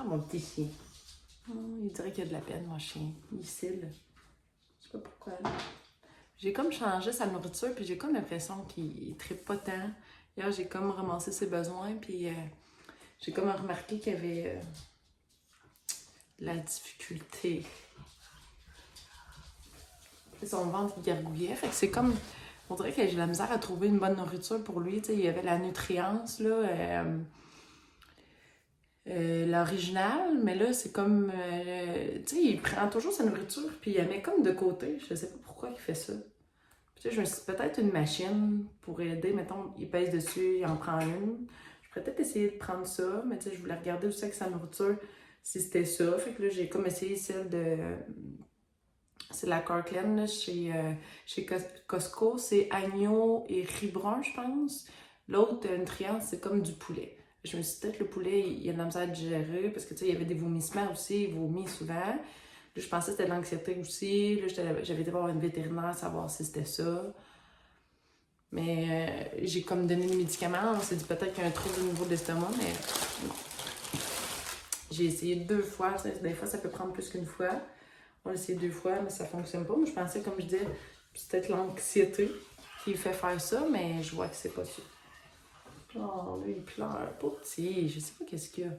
mon petit chien. Il dirait qu'il y a de la peine, mon chien. Il cille. Je sais pas pourquoi. J'ai comme changé sa nourriture, puis j'ai comme l'impression qu'il trippe pas tant. Hier, j'ai comme ramassé ses besoins, puis j'ai comme remarqué qu'il y avait de la difficulté. Puis son ventre il gargouillait, fait que c'est comme... On dirait que j'ai de la misère à trouver une bonne nourriture pour lui. Tu sais, il y avait la nutrience, là, l'original, mais là, c'est comme... tu sais, il prend toujours sa nourriture, puis il la met comme de côté. Je sais pas pourquoi il fait ça. Puis, tu sais, je me suis dit, peut-être une machine pour aider. Mettons, il pèse dessus, il en prend une. Je pourrais peut-être essayer de prendre ça, mais tu sais, je voulais regarder aussi avec sa nourriture si c'était ça. Fait que là, j'ai comme essayé celle de... C'est la Kirkland, là, chez Costco. C'est agneau et riz brun, je pense. L'autre, nutrient, c'est comme du poulet. Je me suis dit, peut-être le poulet, il a de la misère à digérer, parce que, tu sais, il y avait des vomissements aussi, il vomit souvent. Là, je pensais que c'était de l'anxiété aussi. Là, j'avais été voir une vétérinaire savoir si c'était ça. Mais j'ai comme donné des médicaments. On s'est dit peut-être qu'il y a un trouble au niveau de l'estomac, mais non. J'ai essayé 2 fois. Des fois, ça peut prendre plus qu'une fois. On a essayé 2 fois, mais ça fonctionne pas. Moi, je pensais, comme je disais, c'est peut-être l'anxiété qui fait faire ça, mais je vois que c'est pas ça. Oh, lui, il pleure. Pas petit, je sais pas qu'est-ce qu'il y a.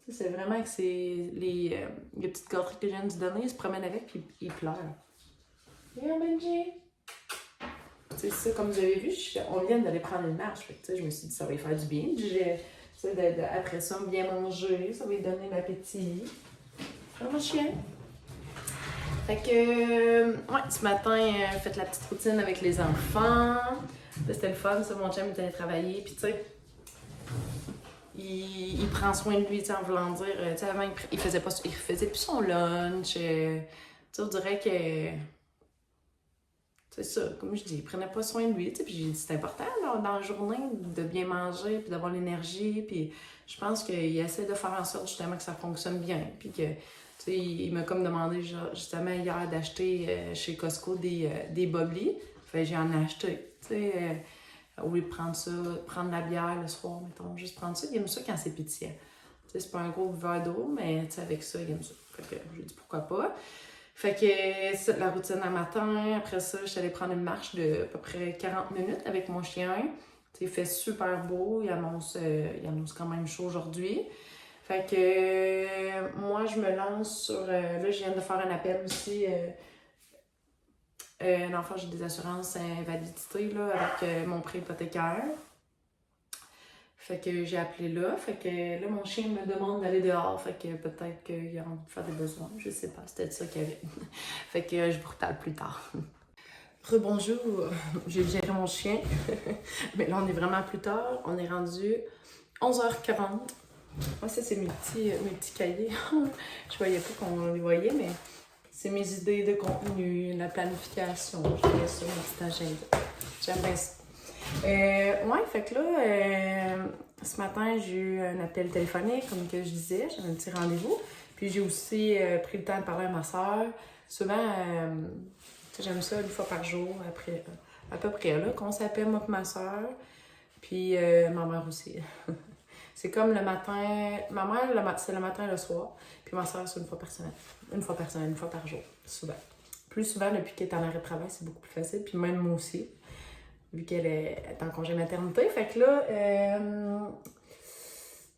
Tu sais, c'est vraiment que c'est les petites gâteries que je viens de lui donner, il se promène avec, puis il pleure. Viens, Benji! Tu sais, ça, comme vous avez vu, on vient d'aller prendre une marche. Fait que, tu sais, je me suis dit, ça va lui faire du bien. Après ça, bien manger, ça va lui donner l'appétit. Mon chien. Fait que, ouais, ce matin, j'ai fait la petite routine avec les enfants. Là, c'était le fun, ça, mon chien est allé travailler. Puis, tu sais, il prend soin de lui, tu sais, en voulant dire, tu sais, avant, il faisait plus son lunch. Tu sais, on dirait que, c'est ça, comme je dis, il prenait pas soin de lui, tu sais, puis j'ai dit, c'est important, là, dans la journée, de bien manger, puis d'avoir l'énergie, puis je pense qu'il essaie de faire en sorte, justement, que ça fonctionne bien, puis que, tu sais, il m'a comme demandé, justement, hier, d'acheter chez Costco des boblis, fait que j'en ai acheté, tu sais, au lieu de prendre ça, prendre la bière le soir, mettons, juste prendre ça, il aime ça quand c'est pétillant. Tu sais, c'est pas un gros verre d'eau, mais, tu sais, avec ça, il aime ça. Fait que j'ai dit, pourquoi pas. Fait que c'est la routine à matin. Après ça, je suis allée prendre une marche de à peu près 40 minutes avec mon chien. Il fait super beau. Il annonce quand même chaud aujourd'hui. Fait que moi, je me lance sur... là, je viens de faire un appel aussi. Dans le fond, j'ai des assurances invalidité là, avec mon prêt hypothécaire. Fait que j'ai appelé là. Fait que là, mon chien me demande d'aller dehors. Fait que peut-être qu'il a envie de faire des besoins. Je sais pas, c'était ça qu'il y avait. Fait que je vous reparle plus tard. Rebonjour, j'ai géré mon chien. Mais là, on est vraiment plus tard. On est rendu 11h40. Moi, ça, c'est mes petits cahiers. Je voyais pas qu'on les voyait, mais c'est mes idées de contenu, la planification. Je fais ça, mon petit agenda. J'aime bien ça. Ouais, fait que là, ce matin, j'ai eu un appel téléphonique, comme que je disais, j'avais un petit rendez-vous. Puis j'ai aussi pris le temps de parler à ma soeur. Souvent, j'aime ça 1 fois par jour, après, à peu près, là, qu'on s'appelle, moi et ma soeur. Puis ma mère aussi. C'est comme le matin, ma mère, c'est le matin et le soir. Puis ma soeur, c'est 1 fois par semaine. 1 fois par semaine, 1 fois par jour, souvent. Plus souvent, depuis qu'elle est en arrêt de travail, c'est beaucoup plus facile. Puis même moi aussi, vu qu'elle est en congé maternité. Fait que là,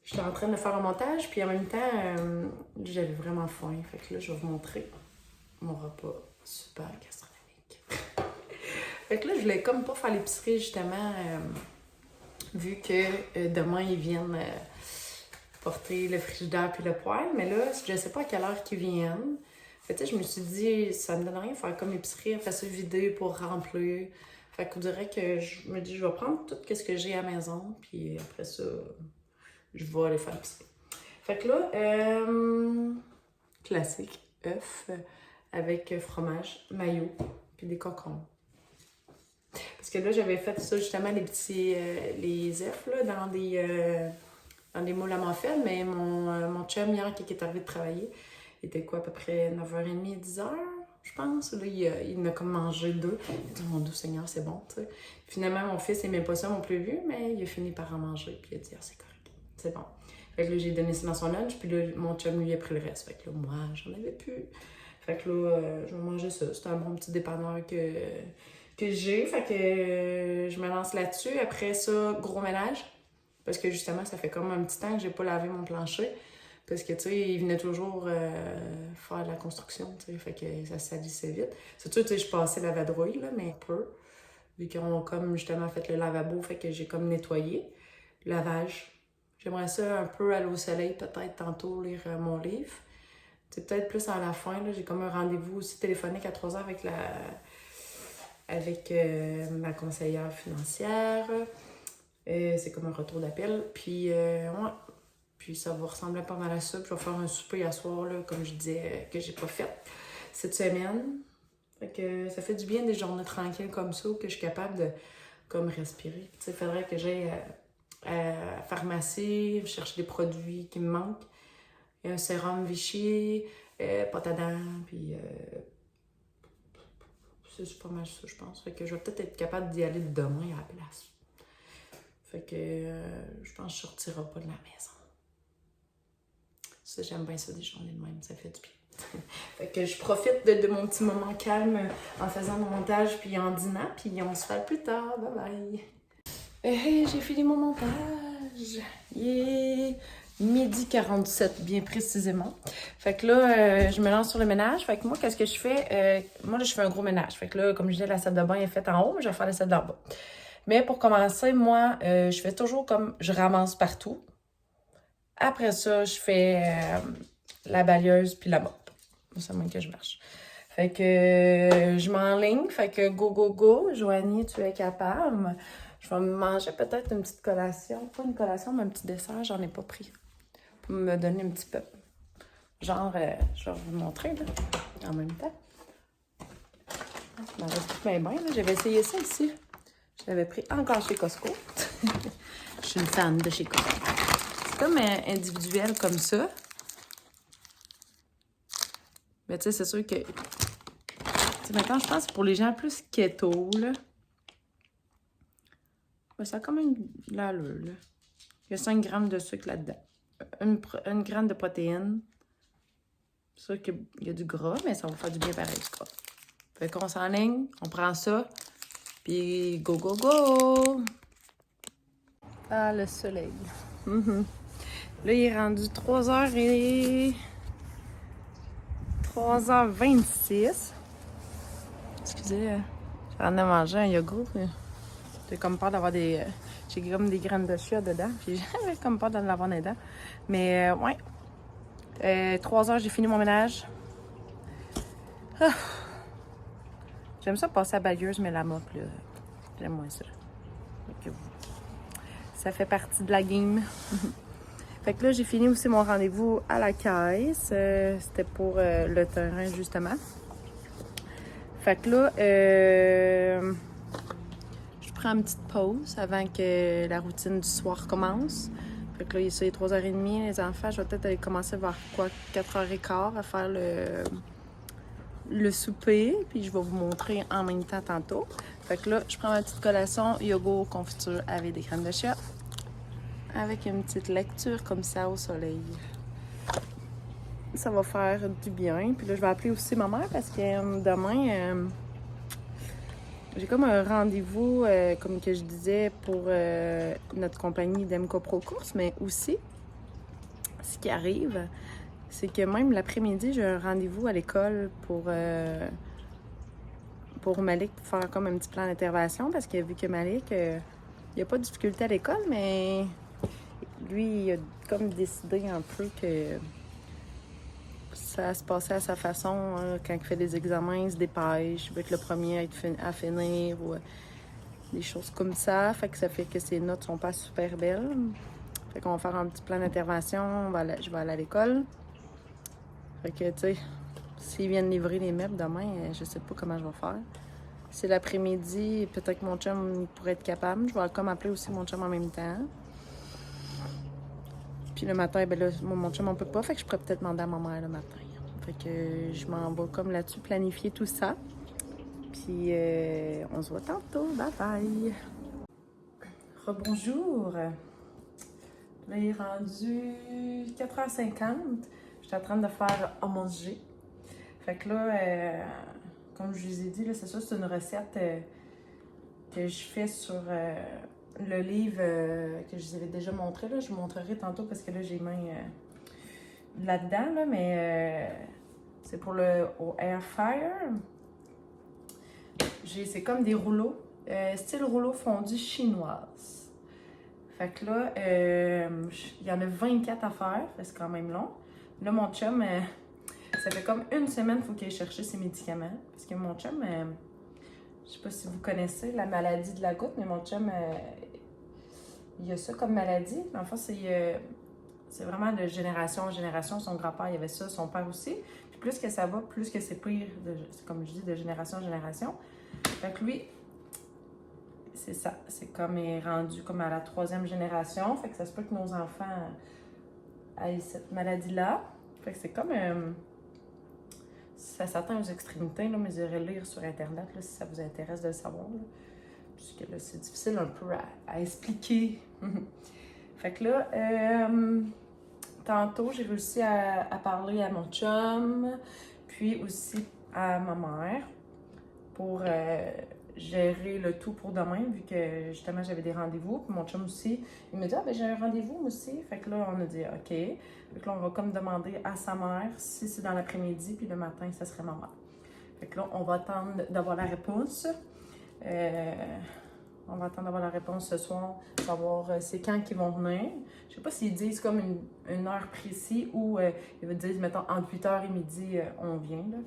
j'étais en train de faire un montage, puis en même temps, j'avais vraiment faim. Fait que là, je vais vous montrer mon repas super gastronomique. Fait que là, je voulais comme pas faire l'épicerie, justement, vu que demain, ils viennent porter le frigidaire puis le poêle. Mais là, je sais pas à quelle heure qu'ils viennent. Fait que je me suis dit, ça me donne rien de faire comme épicerie, après ça, vider pour remplir. Fait qu'on dirait que je me dis, je vais prendre tout ce que j'ai à la maison, puis après ça, je vais aller faire l'épicerie. Fait que là, classique, œuf avec fromage, mayo, puis des cocons. Parce que là, j'avais fait ça justement, les œufs là, dans des moules à muffins, mais mon chum hier, qui est arrivé de travailler, il était quoi, à peu près 9h30, 10h? Je pense. Là, il m'a comme mangé 2. Il a dit, mon Dieu Seigneur, c'est bon, tu sais. Finalement, mon fils n'aimait pas ça non plus, mais il a fini par en manger. Puis il a dit, ah, c'est correct, c'est bon. Fait que là, j'ai donné ça dans son lunch, puis là, mon chum, lui, a pris le reste. Fait que là, moi, j'en avais plus. Fait que là, je vais manger ça. C'est un bon petit dépanneur que j'ai. Fait que je me lance là-dessus. Après ça, gros ménage. Parce que justement, ça fait comme un petit temps que j'ai pas lavé mon plancher. Parce que, tu sais, il venait toujours faire de la construction, tu sais. Fait que ça salissait vite. C'est sûr, tu sais, je passais la vadrouille, là, mais peu. Vu qu'ils ont comme justement fait le lavabo, fait que j'ai comme nettoyé. Lavage. J'aimerais ça un peu aller au soleil, peut-être tantôt lire mon livre. C'est peut-être plus à la fin, là. J'ai comme un rendez-vous aussi téléphonique à 3h avec ma conseillère financière. C'est comme un retour d'appel. Puis, ouais. Puis ça va ressembler pas mal à ça. Puis je vais faire un souper à soir, là, comme je disais, que j'ai pas fait cette semaine. Fait que ça fait du bien des journées tranquilles comme ça, que je suis capable de comme respirer. Tu sais, il faudrait que j'aille à la pharmacie, chercher des produits qui me manquent. Il y a un sérum Vichy, pâte à dents, puis c'est pas mal ça, je pense. Fait que je vais peut-être être capable d'y aller demain à la place. Fait que je pense que je sortirai pas de la maison. Ça, j'aime bien ça, des journées de même, ça fait du bien. Fait que je profite de mon petit moment calme en faisant mon montage puis en dînant, puis on se fait plus tard. Bye bye! Hey, j'ai fini mon montage! Yeah! 12h47, bien précisément. Fait que là, je me lance sur le ménage. Fait que moi, qu'est-ce que je fais? Moi, là, je fais un gros ménage. Fait que là, comme je disais, la salle de bain est faite en haut, mais je vais faire la salle d'en bas. Mais pour commencer, moi, je fais toujours comme je ramasse partout. Après ça, je fais la balieuse puis la mop. C'est le même que je marche. Fait que je m'enligne. Fait que go, go, go. Joanie, tu es capable. Je vais me manger peut-être une petite collation. Pas une collation, mais un petit dessert. J'en ai pas pris. Pour me donner un petit peu. Genre, je vais vous montrer, là, en même temps. Je m'en reste tout bien, là. J'avais essayé ça ici. Je l'avais pris encore chez Costco. Je suis une fan de chez Costco. C'est comme individuel comme ça. Mais tu sais, c'est sûr que... Maintenant, je pense que pour les gens plus keto, là... Ben, ça a quand même de l'allure, là. Il y a 5 grammes de sucre là-dedans. Une gramme de protéines. C'est sûr qu'il y a du gras, mais ça va faire du bien pareil, du gras. Fait qu'on s'enligne, on prend ça, puis go, go, go! Ah, le soleil. Là, il est rendu 3h26. Excusez, j'ai rendu à manger un yogourt. J'ai comme peur d'avoir des... j'ai comme des graines de chia dedans. Puis j'avais comme peur d'en avoir dedans. Mais ouais. 3h, j'ai fini mon ménage. Ah. J'aime ça passer à balieuse, mais la mop, là, j'aime moins ça. Donc, ça fait partie de la game. Fait que là, j'ai fini aussi mon rendez-vous à la caisse. C'était pour le terrain, justement. Fait que là, je prends une petite pause avant que la routine du soir commence. Fait que là, il est 3h30, les enfants. Je vais peut-être aller commencer vers quoi, 4h15 à faire le souper. Puis je vais vous montrer en même temps tantôt. Fait que là, je prends ma petite collation yogourt confiture avec des crèmes de chia. Avec une petite lecture comme ça au soleil. Ça va faire du bien. Puis là, je vais appeler aussi ma mère parce que demain, j'ai comme un rendez-vous, comme que je disais, pour notre compagnie d'Emco Pro Course, mais aussi, ce qui arrive, c'est que même l'après-midi, j'ai un rendez-vous à l'école pour Malik, pour faire comme un petit plan d'intervention, parce que vu que Malik, il n'y a pas de difficulté à l'école, mais lui, il a comme décidé un peu que ça se passait à sa façon, hein, quand il fait des examens, il se dépêche, il veut être le premier à finir ou des choses comme ça. Fait que ça fait que ses notes sont pas super belles. Fait qu'on va faire un petit plan d'intervention, je vais aller à l'école. Fait que, tu sais, s'ils viennent livrer les meubles demain, je sais pas comment je vais faire. C'est l'après-midi, peut-être que mon chum pourrait être capable. Je vais comme appeler aussi mon chum en même temps. Puis le matin, ben là, mon chum, on peut pas. Fait que je pourrais peut-être demander à ma mère le matin. Fait que je m'en vais comme là-dessus planifier tout ça. Puis on se voit tantôt. Bye bye! Rebonjour! Là, il est rendu 4h50. Je suis en train de faire à manger. Fait que là, comme je vous ai dit, c'est ça, c'est une recette que je fais sur le livre que je vous avais déjà montré. Là. Je vous montrerai tantôt parce que là, j'ai main là-dedans, là, mais c'est pour le au air fryer. C'est comme des rouleaux, style rouleau fondu chinoise. Fait que là, il y en a 24 à faire, c'est quand même long. Là, mon chum, ça fait comme une semaine qu'il faut qu'il aille chercher ses médicaments. Parce que mon chum, je sais pas si vous connaissez la maladie de la goutte, mais mon chum, il a ça comme maladie. En fait, c'est vraiment de génération en génération. Son grand-père, il avait ça, son père aussi. Puis plus que ça va, plus que c'est pire, comme je dis, de génération en génération. Fait que lui, c'est ça. C'est comme il est rendu comme à la 3e génération. Fait que ça se peut que nos enfants aient cette maladie-là. Fait que c'est comme... ça s'atteint aux extrémités, là, mais vous irez lire sur Internet là, si ça vous intéresse de le savoir. Là. Puisque là, c'est difficile un peu à expliquer. Fait que là, tantôt, j'ai réussi à parler à mon chum, puis aussi à ma mère pour gérer le tout pour demain, vu que justement j'avais des rendez-vous. Puis mon chum aussi, il me dit « Ah, ben j'ai un rendez-vous moi aussi. » Fait que là, on a dit « OK. » Fait que là, on va comme demander à sa mère si c'est dans l'après-midi, puis le matin, ça serait ma mère. Fait que là, on va attendre d'avoir la réponse. On va attendre d'avoir la réponse ce soir, savoir c'est quand qu'ils vont venir. Je sais pas s'ils disent comme une heure précise ou ils vont dire, mettons, entre 8h et midi, on vient. Là.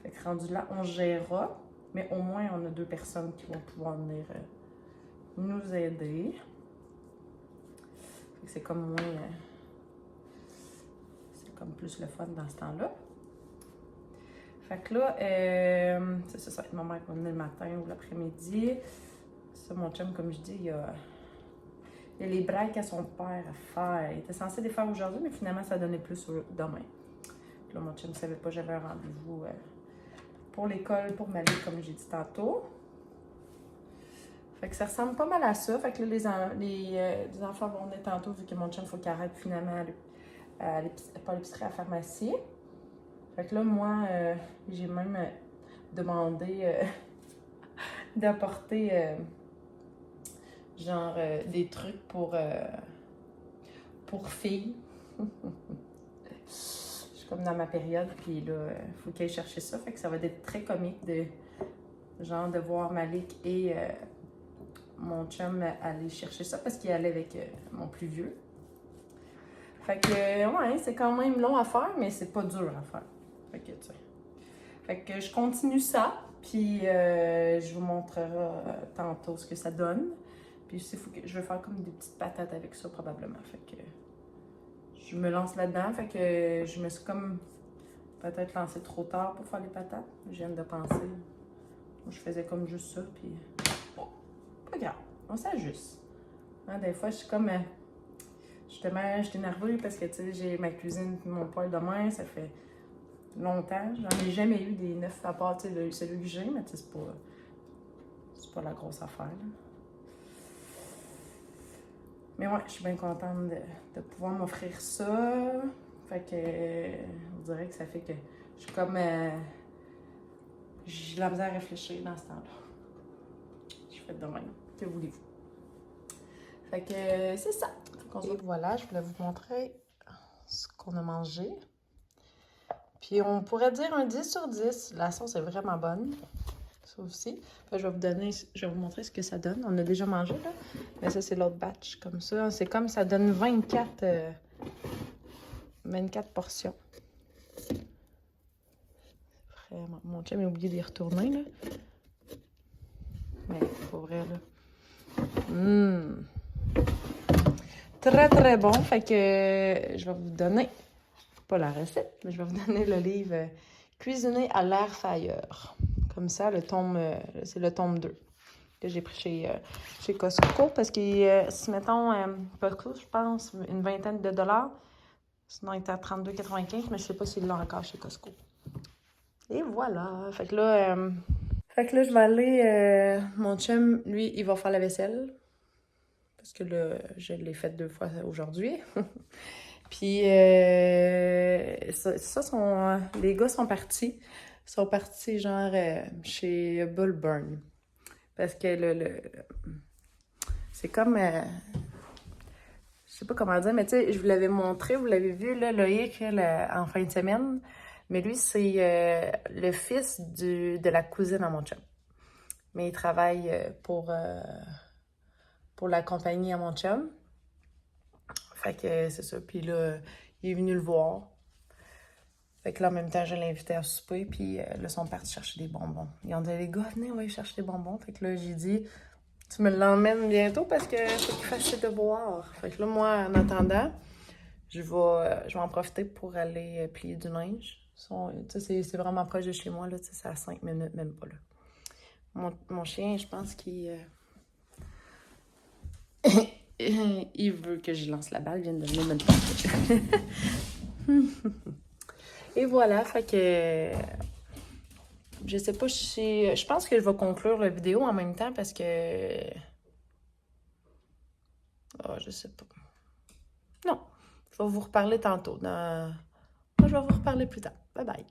Fait que rendu là, on gérera. Mais au moins, on a 2 personnes qui vont pouvoir venir nous aider. Fait que c'est comme moins... c'est comme plus le fun dans ce temps-là. Fait que là, ça va être ma mère qui va venir le matin ou l'après-midi. Ça, mon chum, comme je dis, il y a les breaks à son père à faire. Il était censé les faire aujourd'hui, mais finalement, ça donnait plus demain. Puis là, mon chum ne savait pas, j'avais un rendez-vous pour l'école, pour ma vie, comme j'ai dit tantôt. Fait que ça ressemble pas mal à ça. Fait que là, les enfants vont venir tantôt, vu que mon chum, il faut qu'il arrête finalement pas à l'épicerie, à la pharmacie. Fait que là, moi, j'ai même demandé d'apporter... genre des trucs pour filles. Je suis comme dans ma période, puis là, il faut qu'elle aille chercher ça. Fait que ça va être très comique de voir Malik et mon chum aller chercher ça parce qu'il allait avec mon plus vieux. Fait que, ouais, c'est quand même long à faire, mais c'est pas dur à faire. Fait que, tu sais. Fait que je continue ça, puis je vous montrerai tantôt ce que ça donne. Puis je vais faire comme des petites patates avec ça probablement. Fait que je me lance là-dedans. Fait que je me suis comme peut-être lancée trop tard pour faire les patates. Je viens de penser. Moi, je faisais comme juste ça. Puis bon, pas grave. On s'ajuste. Hein, des fois, je suis comme... justement, j'étais nerveuse parce que tu sais, j'ai ma cuisine et mon poêle demain. Ça fait longtemps. J'en ai jamais eu des neufs à part celui que j'ai. Mais tu sais, c'est pas la grosse affaire. Là. Mais ouais, je suis bien contente de pouvoir m'offrir ça. Fait que, on dirait que ça fait que je suis comme... j'ai la misère à réfléchir dans ce temps-là. Je fais de même. Que voulez-vous? Fait que c'est ça. Et voilà, je voulais vous montrer ce qu'on a mangé. Puis on pourrait dire un 10 sur 10. La sauce est vraiment bonne. Ça aussi. Puis je vais vous montrer ce que ça donne. On a déjà mangé, là. Mais ça, c'est l'autre batch, comme ça. C'est comme ça donne 24 portions. Vraiment. Mon chum a oublié d'y retourner, là. Mais pour vrai, là. Très, très bon. Fait que je vais vous donner, pas la recette, mais je vais vous donner le livre Cuisiner à l'air fryer. Comme ça, c'est le tome 2 que j'ai pris chez Costco parce que si mettons, Costco, je pense, une vingtaine de dollars, sinon il était à 32,95, mais je sais pas s'il l'a encore chez Costco. Et voilà. Fait que là, je vais aller, mon chum, lui, il va faire la vaisselle. Parce que là, je l'ai fait 2 fois aujourd'hui. Puis, les gars sont partis. Ils sont partis, genre, chez Bullburn. Parce que c'est comme... je sais pas comment dire, mais tu sais, je vous l'avais montré, vous l'avez vu, là, Loïc, en fin de semaine. Mais lui, c'est le fils de la cousine à mon chum. Mais il travaille pour la compagnie à mon chum. Fait que c'est ça. Puis là, il est venu le voir. Fait que là, en même temps, je l'ai invité à souper. Puis là, ils sont partis chercher des bonbons. Ils ont dit, les gars, venez, on va aller chercher des bonbons. Fait que là, j'ai dit, tu me l'emmènes bientôt parce que faut qu'il fasse ses devoirs. Fait que là, moi, en attendant, je vais en profiter pour aller plier du linge. C'est vraiment proche de chez moi, là. C'est à 5 minutes, même pas, là. Mon chien, je pense qu'il... il veut que je lance la balle, il vient de venir me le passer. Et voilà, fait que... Je sais pas si... Je pense que je vais conclure la vidéo en même temps parce que... Oh, je sais pas. Non, je vais vous reparler tantôt. Je vais vous reparler plus tard. Bye bye.